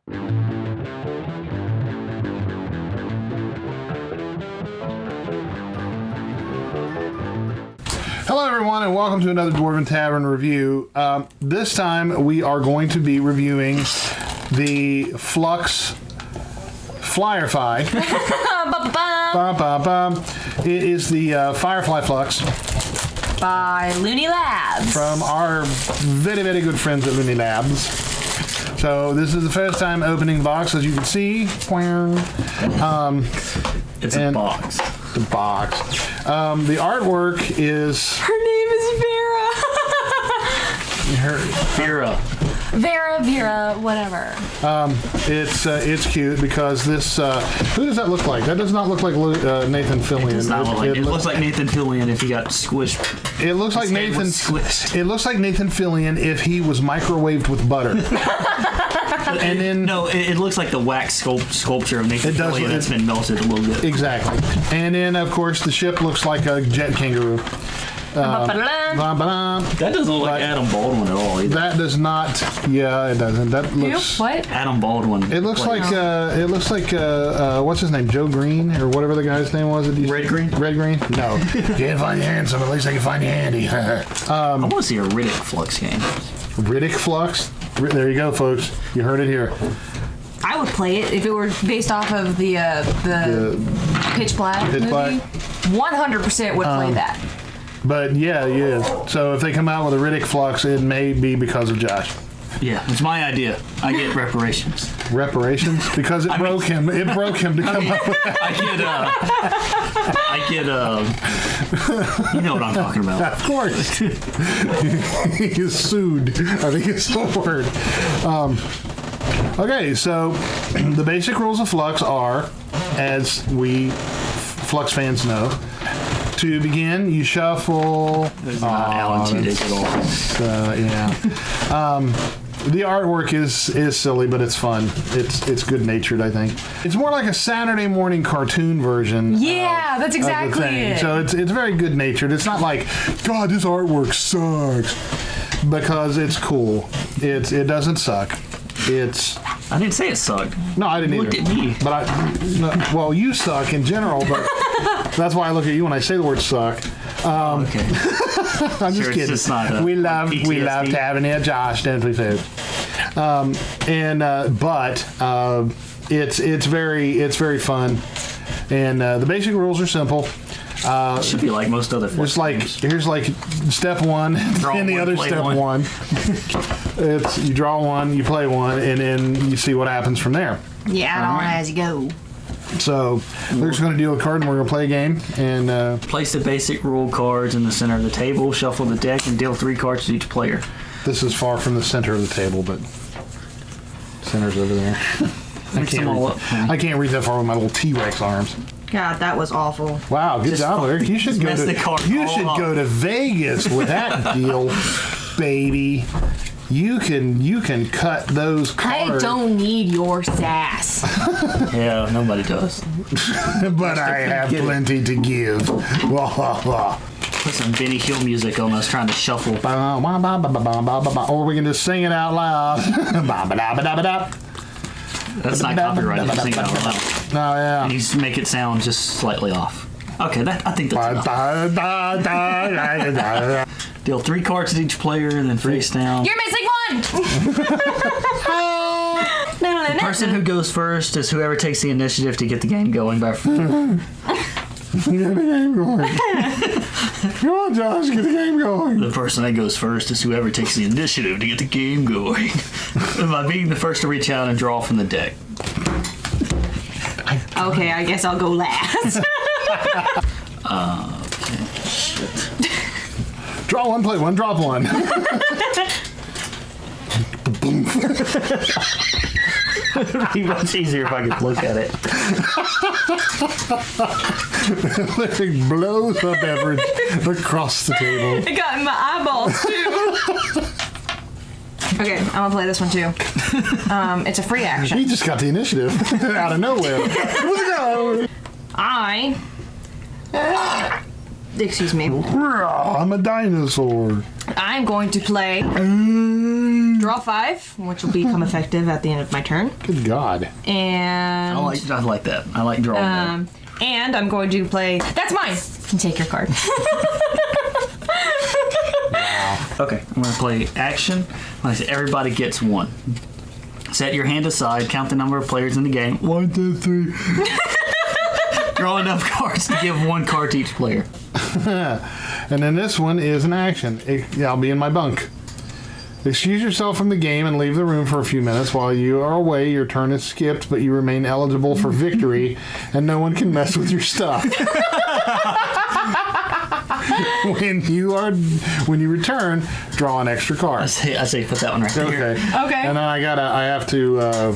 Hello everyone and welcome to another Dwarven Tavern review. This time we are going to be reviewing the Fluxx Firefly. It is the Firefly Fluxx by Looney Labs. from our very, very good friends at Looney Labs. So this is the first time opening the box, as you can see. It's a box. The box. The artwork is... Her name is Vera. Vera, whatever. It's cute because this... who does that look like? That does not look like Nathan Fillion. It does not look like, it looks like Nathan Fillion if he got squished. It looks like Nathan... Squished. It looks like Nathan Fillion if he was microwaved with butter. And then... No, it looks like the wax sculpture of Nathan Fillion that's been melted a little bit. Exactly. And then, of course, the ship looks like a jet kangaroo. That doesn't look like Adam Baldwin at all either. That does not. Yeah, it doesn't. That looks. What? Adam Baldwin. It looks like. It looks like. What's his name? Joe Green or whatever the guy's name was. Red Green. Red Green. No. Can't find you handsome. At least I can find you handy. I want to see a Riddick Fluxx game. Riddick Fluxx. There you go, folks. You heard it here. I would play it if it were based off of the Pitch Black movie. 100% would play that. But yeah. So if they come out with a Riddick Fluxx, it may be because of Josh. Yeah, it's my idea. I get reparations. Reparations? Because it broke him. It broke him to come up with that. I get you know what I'm talking about. Of course. He is sued. I think it's the word. Okay, so the basic rules of Fluxx are, as we Fluxx fans know, to begin, you shuffle. It's not Alan Tudyk at all. Yeah. The artwork is silly, but it's fun. It's good natured, I think. It's more like a Saturday morning cartoon version. Yeah, that's exactly it. So it's very good natured. It's not like, God, this artwork sucks, because it's cool. It doesn't suck. I didn't say it sucked. No, I didn't either. Look at me. But well, you suck in general, but that's why I look at you when I say the word suck. Okay. I'm just kidding. It's not we love Taverneer Josh, don't we, folks? It's very fun, and the basic rules are simple. It should be like most other Fluxx games. Here's like step one, and the other step one. It's you draw one, you play one, and then you see what happens from there. Yeah, I don't know as you go. So we're just going to deal a card, and we're going to play a game. And place the basic rule cards in the center of the table. Shuffle the deck and deal 3 cards to each player. This is far from the center of the table, but center's over there. I can't reach that far with my little T-Rex arms. God, that was awful. Wow, good job, Eric. You should go to Vegas with that deal, baby. You can cut those cards. I don't need your sass. Yeah, nobody does. But I have plenty to give. Put some Benny Hill music on us trying to shuffle. Or we can just sing it out loud. That's not copyrighted. Just sing it out loud. Oh, yeah. And you just make it sound just slightly off. Okay, I think that's enough. Deal 3 cards to each player and then face down. You're missing one! The person who goes first is whoever takes the initiative to get the game going by Get the game going. Come on, Josh, get the game going. The person that goes first is whoever takes the initiative to get the game going. By being the first to reach out and draw from the deck. Okay, I guess I'll go last. Okay, shit. Draw one, play one, drop one. It would be much easier if I could look at it. It blows the beverage across the table. It got in my eyeballs, too. Okay, I'm gonna play this one, too. It's a free action. He just got the initiative out of nowhere. Excuse me. I'm a dinosaur. I'm going to play Draw 5, which will become effective at the end of my turn. Good God. And I like that. I like drawing. and I'm going to play. That's mine. You can take your card. Okay, I'm going to play action. Like I said, everybody gets 1. Set your hand aside. Count the number of players in the game. 1, 2, 3. Draw enough cards to give 1 card to each player. And then this one is an action. I'll be in my bunk. Excuse yourself from the game and leave the room for a few minutes. While you are away, your turn is skipped, but you remain eligible for victory, and no one can mess with your stuff. When you return, draw an extra card. I say put that one right there. Okay. And then I have to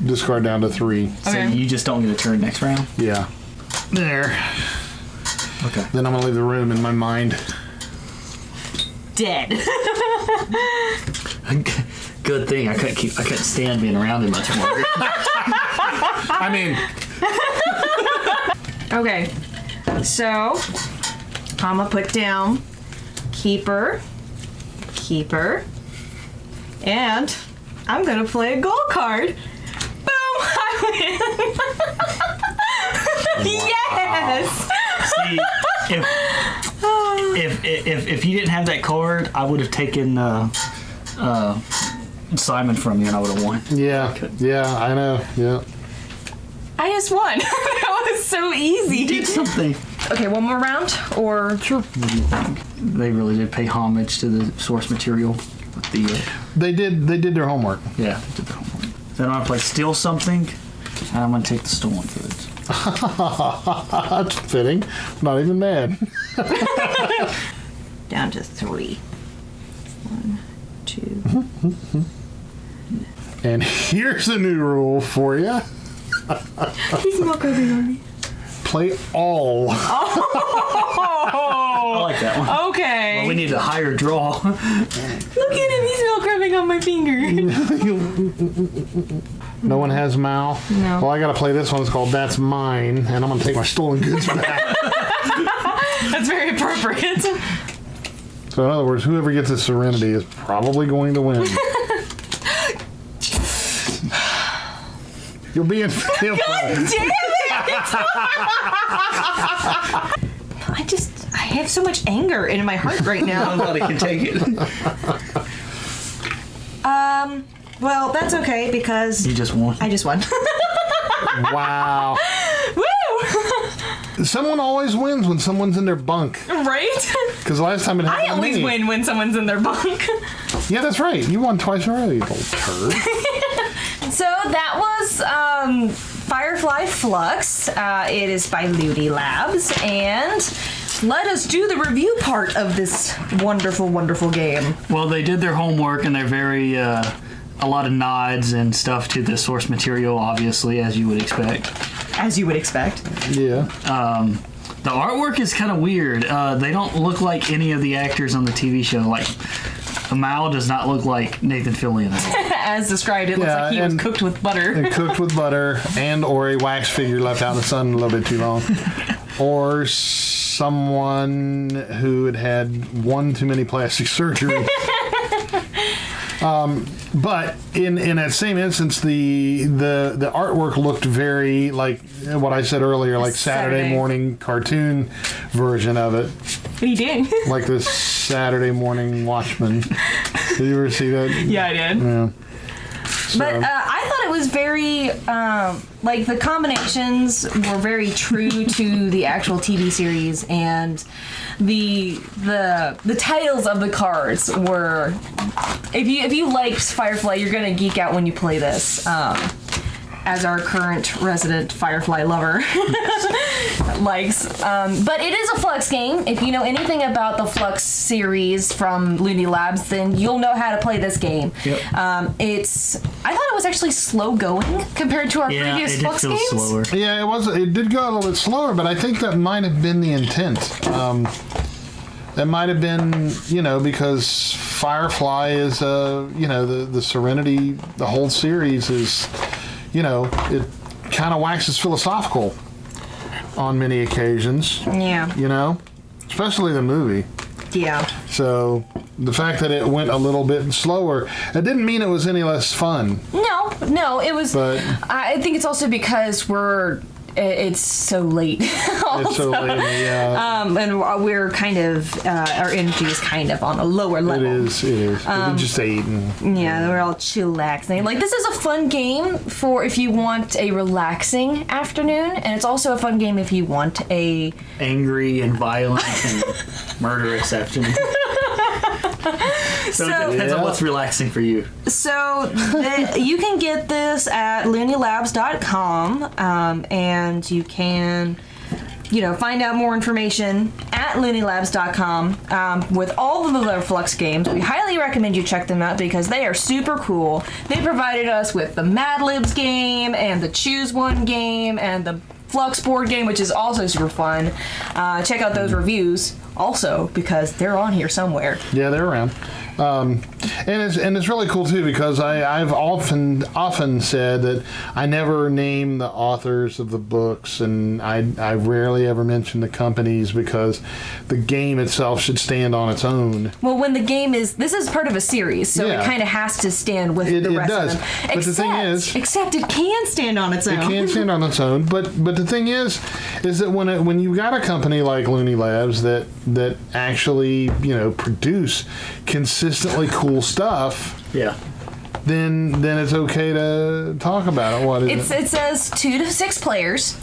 discard down to 3. So you just don't get a turn next round? Yeah. There. Okay. Then I'm gonna leave the room in my mind. Dead. Good thing I couldn't stand being around him much longer. I mean, Okay. So I'm gonna put down keeper, and I'm gonna play a gold card. Boom! I win. Yes. See, if you didn't have that card, I would have taken Simon from you, and I would have won. yeah, I know, yeah. I just won. That was so easy. Did something. Okay, one more round, or Sure. What do you think? They really did pay homage to the source material. With the They did their homework. yeah, they did their homework. Then I'm gonna play steal something, and I'm gonna take the stolen goods. That's fitting. I'm not even mad. down to 3. 1, 2. And here's a new rule for you. He's not coming on me. Play all. I like that one. Okay. Well, we need a higher draw. Look at him. He's milk rubbing on my finger. No one has Mal? No. Well, I gotta play this one. It's called That's Mine, and I'm gonna take my stolen goods back. That's very appropriate. So in other words, whoever gets this Serenity is probably going to win. You'll be in field. God damn it! I have so much anger in my heart right now. Nobody can take it. Well, that's okay because You just won. I just won. Wow. Woo! Someone always wins when someone's in their bunk. Right? Because last time it happened I always to me. win when someone's in their bunk. Yeah, that's right. You won twice in a row, you little turd. So that was Firefly Fluxx. It is by Looney Labs, and let us do the review part of this wonderful, wonderful game. Well, they did their homework, and they're very a lot of nods and stuff to the source material, obviously, as you would expect. As you would expect. Yeah. The artwork is kind of weird. They don't look like any of the actors on the TV show. Like, Mal does not look like Nathan Fillion at all. As described, it looks like he was cooked with butter. And cooked with butter, and or a wax figure left out in the sun a little bit too long. Or someone who had had one too many plastic surgery. But in that same instance, the artwork looked very like what I said earlier, like Saturday morning cartoon version of it. What are you doing? Like the Saturday Morning Watchman. Did you ever see that? Yeah, I did. Yeah. But I thought it was very, like the combinations were very true to the actual TV series, and the titles of the cards were. If you liked Firefly, you're gonna geek out when you play this. As our current resident Firefly lover likes. But it is a Fluxx game. If you know anything about the Fluxx series from Looney Labs, then you'll know how to play this game. Yep. I thought it was actually slow going compared to our previous it did Fluxx feel games. slower. Yeah, it was. It did go a little bit slower, but I think that might have been the intent. That might have been, because Firefly is, the Serenity, the whole series is, it kind of waxes philosophical on many occasions. Yeah. Especially the movie. Yeah. So the fact that it went a little bit slower, it didn't mean it was any less fun. No, it was. But I think it's also because it's so late. it's so late, yeah. And we're kind of, our energy is kind of on a lower level. It is. We just ate. Yeah, we're all chillaxing. Like, this is a fun game for if you want a relaxing afternoon, and it's also a fun game if you want a... angry and violent and murderous afternoon. So it depends on what's relaxing for you. So you can get this at looney-labs.com, and you can, find out more information at looney-labs.com with all of the other Fluxx games. We highly recommend you check them out because they are super cool. They provided us with the Mad Libs game and the Choose One game and the Fluxx board game, which is also super fun. Check out those reviews also because they're on here somewhere. Yeah, they're around. And it's really cool too because I've often said that I never name the authors of the books, and I rarely ever mention the companies because the game itself should stand on its own. Well, when the game this is part of a series, so it kind of has to stand with the rest of them. But the thing is, except it can stand on its own. It can stand on its own, but the thing is that when you've got a company like Looney Labs that actually produce consistently cool stuff, then it's okay to talk about it. What is it? It says 2 to 6 players.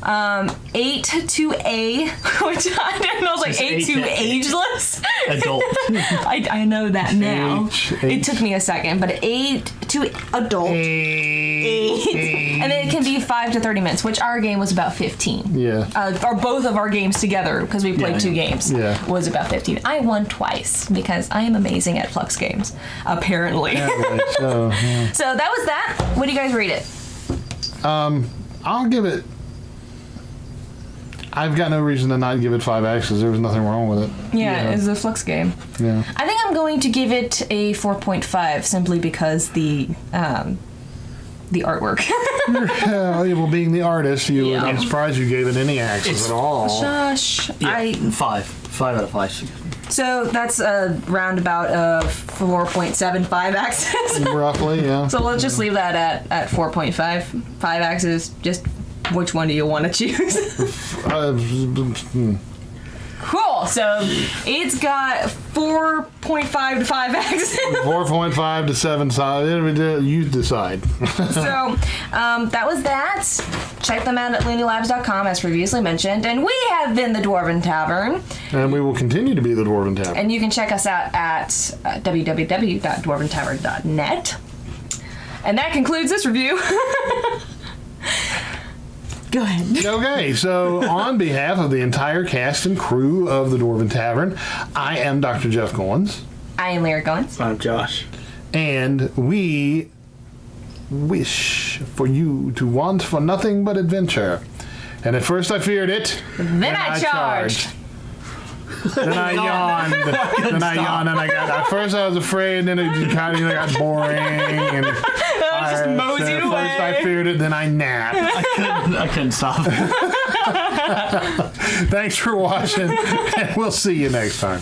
8 to A, which I didn't know was like 8 to ageless. Adult. I know that now. It took me a second, but 8 to adult. 8. And then it can be 5 to 30 minutes, which our game was about 15. Yeah. Or both of our games together, because we played 2 games, was about 15. I won twice because I am amazing at Fluxx games, apparently. So that was that. What do you guys rate it? I'll give it... I've got no reason to not give it 5 axes. There was nothing wrong with it. Yeah, it's a Fluxx game. Yeah. I think I'm going to give it a 4.5 simply because the artwork. Well, being the artist, I'm surprised you gave it any axes at all. Shush. Yeah, 5. 5 out of 5. So that's a roundabout of 4.75 axes. Roughly, yeah. So let's just leave that at 4.5. 5 axes, just... Which one do you want to choose? Cool. So it's got 4.5 to 5 axes. 4.5 to 7 sides. You decide. So that was that. Check them out at looney-labs.com as previously mentioned. And we have been the Dwarven Tavern. And we will continue to be the Dwarven Tavern. And you can check us out at www.dwarventavern.net. And that concludes this review. Go ahead. Okay, so on behalf of the entire cast and crew of the Dwarven Tavern, I am Dr. Jeff Goins. I am Larry Goins. I'm Josh. And we wish for you to want for nothing but adventure. And at first I feared it. Then I charged. Then I yawned. At first I was afraid, and then it kind of got boring. And just moseyed away. First I feared it, then I napped. I couldn't stop. Thanks for watching, and we'll see you next time.